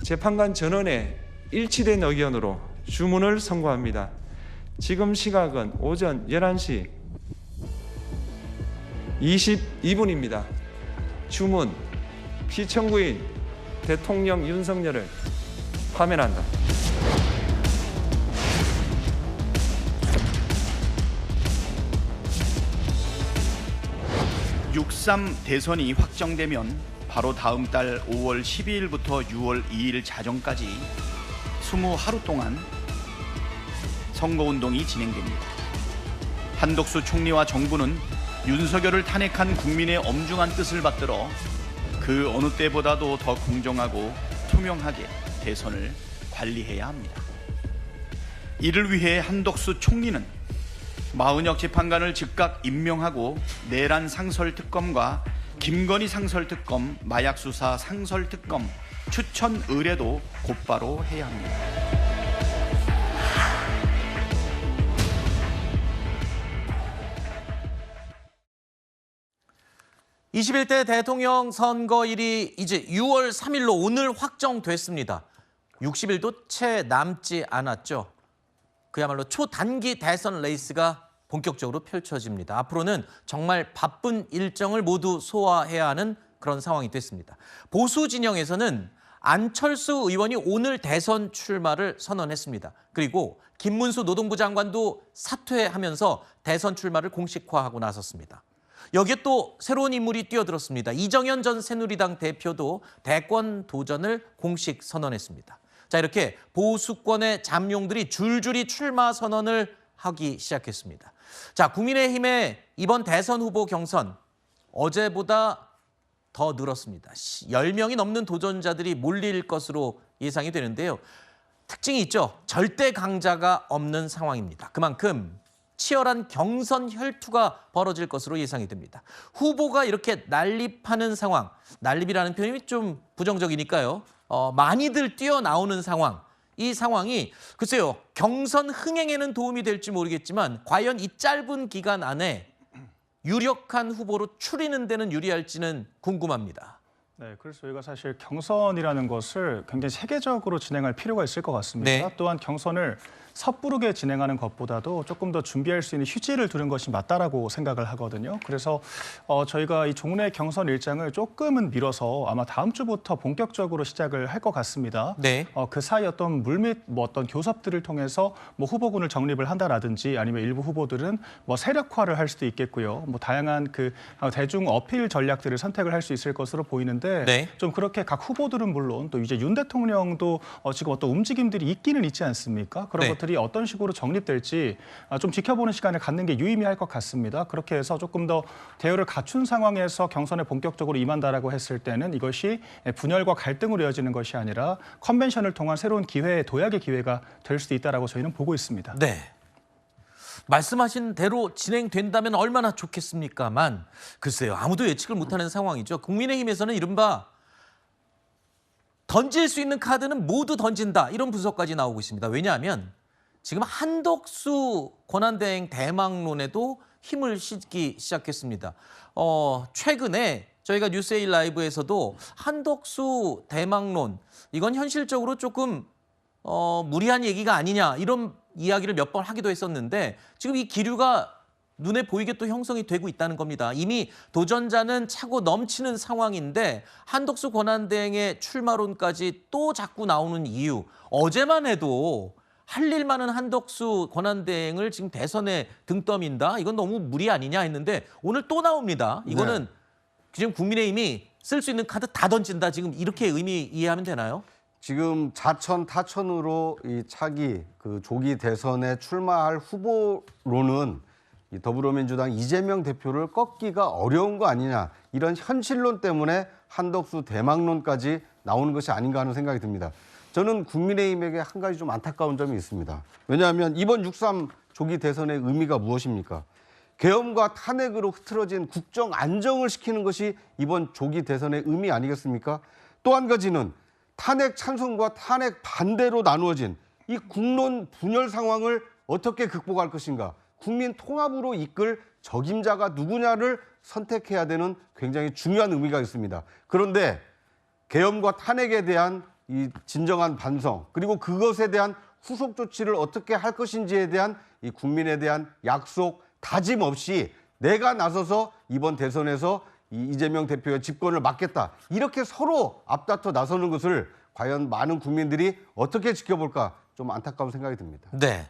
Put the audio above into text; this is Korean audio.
재판관 전원의 일치된 의견으로 주문을 선고합니다. 지금 시각은 오전 11시 22분입니다. 주문, 피청구인 대통령 윤석열을 파면한다. 6.3 대선이 확정되면 바로 다음 달 5월 12일부터 6월 2일 자정까지 20하루 동안 선거운동이 진행됩니다. 한덕수 총리와 정부는 윤석열을 탄핵한 국민의 엄중한 뜻을 받들어 그 어느 때보다도 더 공정하고 투명하게 대선을 관리해야 합니다. 이를 위해 한덕수 총리는 마은혁 재판관을 즉각 임명하고 내란 상설특검과 김건희 상설특검, 마약수사 상설특검 추천 의뢰도 곧바로 해야 합니다. (21대) 대통령 선거일이 이제 6월 3일로 오늘 확정됐습니다. 60일도 채 남지 않았죠. 그야말로 초단기 대선 레이스가 본격적으로 펼쳐집니다. 앞으로는 정말 바쁜 일정을 모두 소화해야 하는 그런 상황이 됐습니다. 보수 진영에서는 안철수 의원이 오늘 대선 출마를 선언했습니다. 그리고 김문수 노동부 장관도 사퇴하면서 대선 출마를 공식화하고 나섰습니다. 여기에 또 새로운 인물이 뛰어들었습니다. 이정현 전 새누리당 대표도 대권 도전을 공식 선언했습니다. 자, 이렇게 보수권의 잠룡들이 줄줄이 출마 선언을 하기 시작했습니다. 자, 국민의힘의 이번 대선 후보 경선 어제보다 더 늘었습니다. 10명이 넘는 도전자들이 몰릴 것으로 예상이 되는데요. 특징이 있죠. 절대 강자가 없는 상황입니다. 그만큼 치열한 경선 혈투가 벌어질 것으로 예상이 됩니다. 후보가 이렇게 난립하는 상황, 난립이라는 표현이 좀 부정적이니까요. 많이들 뛰어나오는 상황, 이 상황이 글쎄요, 경선 흥행에는 도움이 될지 모르겠지만 과연 이 짧은 기간 안에 유력한 후보로 추리는 데는 유리할지는 궁금합니다. 네, 그래서 저희가 사실 경선이라는 것을 굉장히 체계적으로 진행할 필요가 있을 것 같습니다. 네. 또한 경선을 섣부르게 진행하는 것보다도 조금 더 준비할 수 있는 휴지를 두는 것이 맞다라고 생각을 하거든요. 그래서 저희가 이 종래 경선 일정을 조금은 미뤄서 아마 다음 주부터 본격적으로 시작을 할 것 같습니다. 네. 그 사이 어떤 물밑 어떤 교섭들을 통해서 후보군을 정립을 한다라든지 아니면 일부 후보들은 세력화를 할 수도 있겠고요. 다양한 그 대중 어필 전략들을 선택을 할 수 있을 것으로 보이는데 네. 좀 그렇게 각 후보들은 물론 또 이제 윤 대통령도 지금 어떤 움직임들이 있기는 있지 않습니까? 그런 네. 것들이 어떤 식으로 정립될지 좀 지켜보는 시간을 갖는 게 유의미할 것 같습니다. 그렇게 해서 조금 더 대우를 갖춘 상황에서 경선에 본격적으로 임한다라고 했을 때는 이것이 분열과 갈등으로 이어지는 것이 아니라 컨벤션을 통한 새로운 기회, 도약의 기회가 될 수도 있다라고 저희는 보고 있습니다. 네. 말씀하신 대로 진행된다면 얼마나 좋겠습니까만 글쎄요, 아무도 예측을 못하는 상황이죠. 국민의힘에서는 이른바 던질 수 있는 카드는 모두 던진다, 이런 분석까지 나오고 있습니다. 왜냐하면 지금 한덕수 권한대행 대망론에도 힘을 싣기 시작했습니다. 최근에 저희가 뉴스에일 라이브에서도 한덕수 대망론, 이건 현실적으로 조금 무리한 얘기가 아니냐, 이런 이야기를 몇 번 하기도 했었는데 지금 이 기류가 눈에 보이게 또 형성이 되고 있다는 겁니다. 이미 도전자는 차고 넘치는 상황인데 한덕수 권한대행의 출마론까지 또 자꾸 나오는 이유, 어제만 해도 할 일 많은 한덕수 권한대행을 지금 대선에 등 떠민다, 이건 너무 무리 아니냐 했는데 오늘 또 나옵니다. 이거는 지금 국민의힘이 쓸 수 있는 카드 다 던진다, 지금 이렇게 이해하면 되나요? 지금 자천 타천으로 이 차기 그 조기 대선에 출마할 후보로는 이 더불어민주당 이재명 대표를 꺾기가 어려운 거 아니냐, 이런 현실론 때문에 한덕수 대망론까지 나오는 것이 아닌가 하는 생각이 듭니다. 저는 국민의힘에게 한 가지 좀 안타까운 점이 있습니다. 왜냐하면 이번 6.3 조기 대선의 의미가 무엇입니까? 계엄과 탄핵으로 흐트러진 국정 안정을 시키는 것이 이번 조기 대선의 의미 아니겠습니까? 또 한 가지는 탄핵 찬성과 탄핵 반대로 나누어진 이 국론 분열 상황을 어떻게 극복할 것인가, 국민 통합으로 이끌 적임자가 누구냐를 선택해야 되는 굉장히 중요한 의미가 있습니다. 그런데 계엄과 탄핵에 대한 이 진정한 반성 그리고 그것에 대한 후속 조치를 어떻게 할 것인지에 대한 이 국민에 대한 약속, 다짐 없이 내가 나서서 이번 대선에서 이 이재명 대표의 집권을 막겠다. 이렇게 서로 앞다퉈 나서는 것을 과연 많은 국민들이 어떻게 지켜볼까 좀 안타까운 생각이 듭니다. 네.